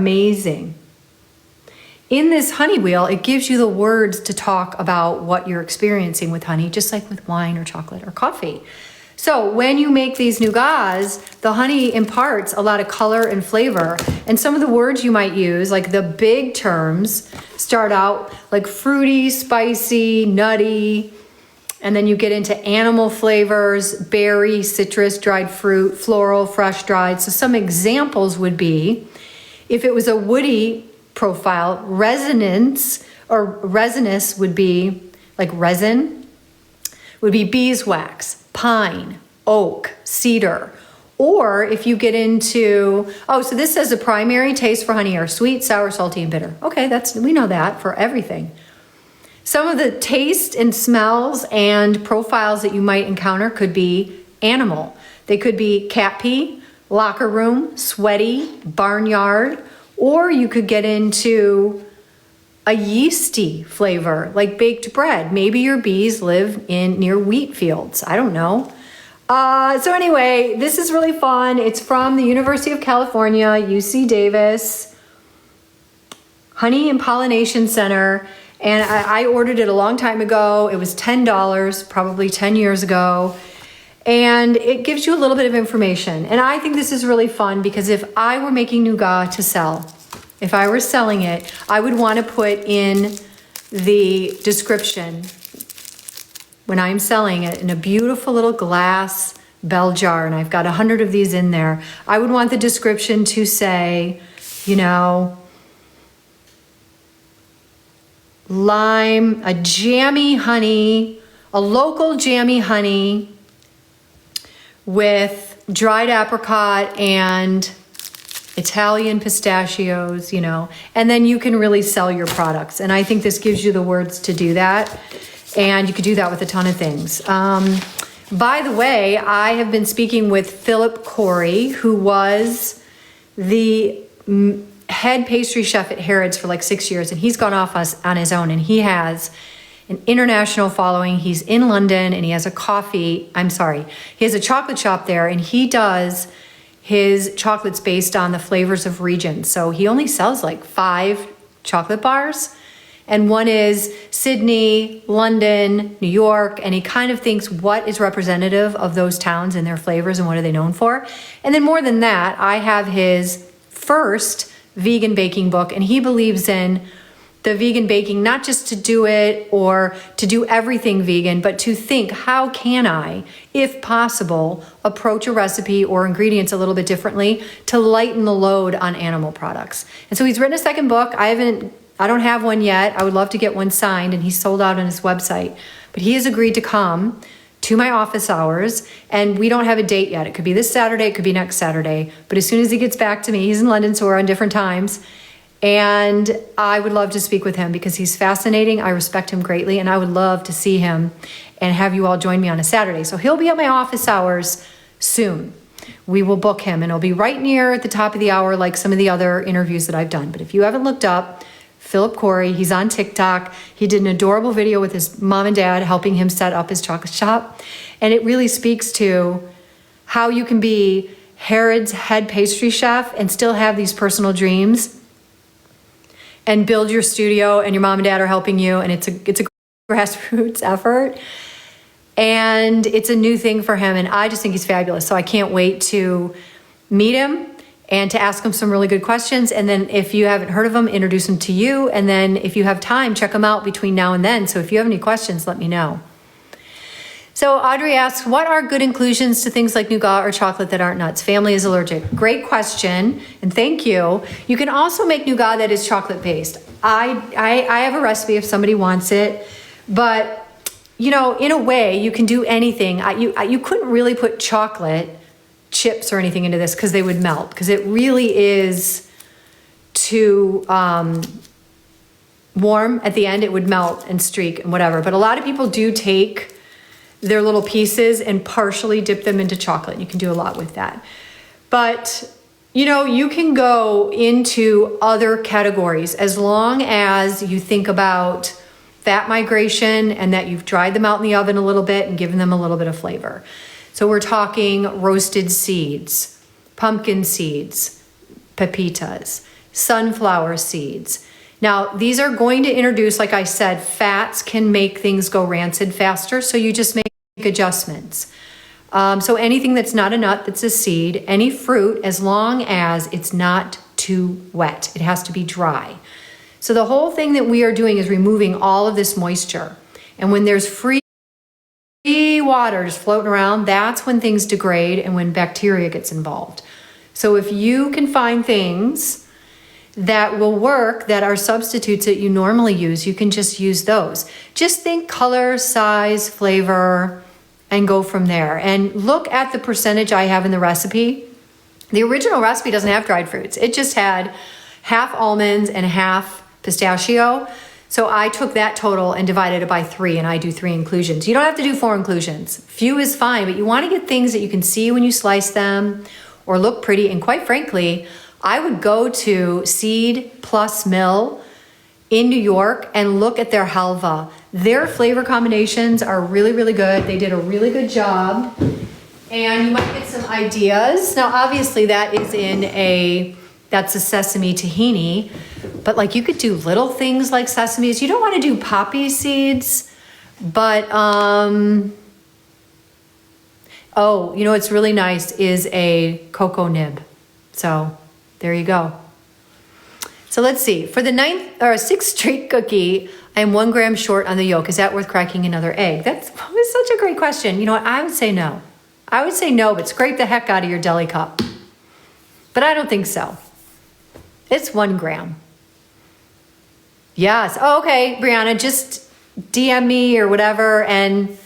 amazing. In this honey wheel, it gives you the words to talk about what you're experiencing with honey, just like with wine or chocolate or coffee. So when you make these nougats, the honey imparts a lot of color and flavor. And some of the words you might use, like the big terms, start out like fruity, spicy, nutty, and then you get into animal flavors, berry, citrus, dried fruit, floral, fresh, dried. So some examples would be, if it was a woody profile, resonance or resinous would be like resin, would be beeswax, pine, oak, cedar. Or if you get into, oh, so this says the primary taste for honey are sweet, sour, salty, and bitter. Okay, we know that for everything. Some of the taste and smells and profiles that you might encounter could be animal. They could be cat pee, locker room, sweaty, barnyard, or you could get into a yeasty flavor, like baked bread. Maybe your bees live near wheat fields. I don't know. So anyway, this is really fun. It's from the University of California, UC Davis, Honey and Pollination Center. And I ordered it a long time ago. It was $10, probably 10 years ago. And it gives you a little bit of information. And I think this is really fun because if I were making nougat to sell, if I were selling it, I would want to put in the description when I'm selling it in a beautiful little glass bell jar, and I've got 100 of these in there. I would want the description to say, you know, lime, a jammy honey, a local jammy honey with dried apricot and Italian pistachios, you know, and then you can really sell your products. And I think this gives you the words to do that. And you could do that with a ton of things. By the way, I have been speaking with Philip Corey, who was the head pastry chef at Harrods for like 6 years, and he's gone off on his own, and he has an international following. He's in London, and he has a he has a chocolate shop there, and he does his chocolates based on the flavors of regions. So he only sells like 5 chocolate bars, and one is Sydney, London, New York, and he kind of thinks what is representative of those towns and their flavors and what are they known for. And then more than that, I have his first vegan baking book, and he believes in the vegan baking, not just to do it or to do everything vegan, but to think, how can I, if possible, approach a recipe or ingredients a little bit differently to lighten the load on animal products. And so he's written a second book. I don't have one yet. I would love to get one signed, and he's sold out on his website. But he has agreed to come to my office hours, and we don't have a date yet. It could be this Saturday, it could be next Saturday. But as soon as he gets back to me, he's in London, so we're on different times. And I would love to speak with him because he's fascinating. I respect him greatly, and I would love to see him and have you all join me on a Saturday. So he'll be at my office hours soon. We will book him, and it'll be right near at the top of the hour like some of the other interviews that I've done. But if you haven't looked up Philip Corey, he's on TikTok. He did an adorable video with his mom and dad helping him set up his chocolate shop. And it really speaks to how you can be Harrods head pastry chef and still have these personal dreams and build your studio, and your mom and dad are helping you, and it's a grassroots effort. And it's a new thing for him, and I just think he's fabulous. So I can't wait to meet him and to ask him some really good questions. And then if you haven't heard of him, introduce him to you. And then if you have time, check him out between now and then. So if you have any questions, let me know. So Audrey asks, what are good inclusions to things like nougat or chocolate that aren't nuts? Family is allergic. Great question, and thank you. You can also make nougat that is chocolate based. I have a recipe if somebody wants it, but you know, in a way, you can do anything. You couldn't really put chocolate chips or anything into this because they would melt, because it really is too warm at the end. It would melt and streak and whatever. But a lot of people do take their little pieces and partially dip them into chocolate. You can do a lot with that. But you know, you can go into other categories as long as you think about fat migration and that you've dried them out in the oven a little bit and given them a little bit of flavor. So we're talking roasted seeds, pumpkin seeds, pepitas, sunflower seeds. Now, these are going to introduce, like I said, fats can make things go rancid faster, so you just make adjustments. So anything that's not a nut, that's a seed, any fruit, as long as it's not too wet. It has to be dry. So the whole thing that we are doing is removing all of this moisture. And when there's free water just floating around, that's when things degrade and when bacteria gets involved. So if you can find things that will work, that are substitutes that you normally use, you can just use those. Just think color, size, flavor, and go from there. And look at the percentage I have in the recipe. The original recipe doesn't have dried fruits. It just had half almonds and half pistachio. So I took that total and divided it by 3, and I do 3 inclusions. You don't have to do 4 inclusions. Few is fine, but you want to get things that you can see when you slice them or look pretty. And quite frankly, I would go to Seed Plus Mill in New York and look at their halva. Their flavor combinations are really, really good. They did a really good job. And you might get some ideas. Now, obviously that is that's a sesame tahini, but like you could do little things like sesames. You don't want to do poppy seeds, but, oh, you know what's really nice is a cocoa nib. So there you go. So let's see. For the 6th straight cookie, I'm 1 gram short on the yolk. Is that worth cracking another egg? That was such a great question. You know what? I would say no. I would say no, but scrape the heck out of your deli cup. But I don't think so. It's 1 gram. Yes. Oh, okay, Brianna, just DM me or whatever, and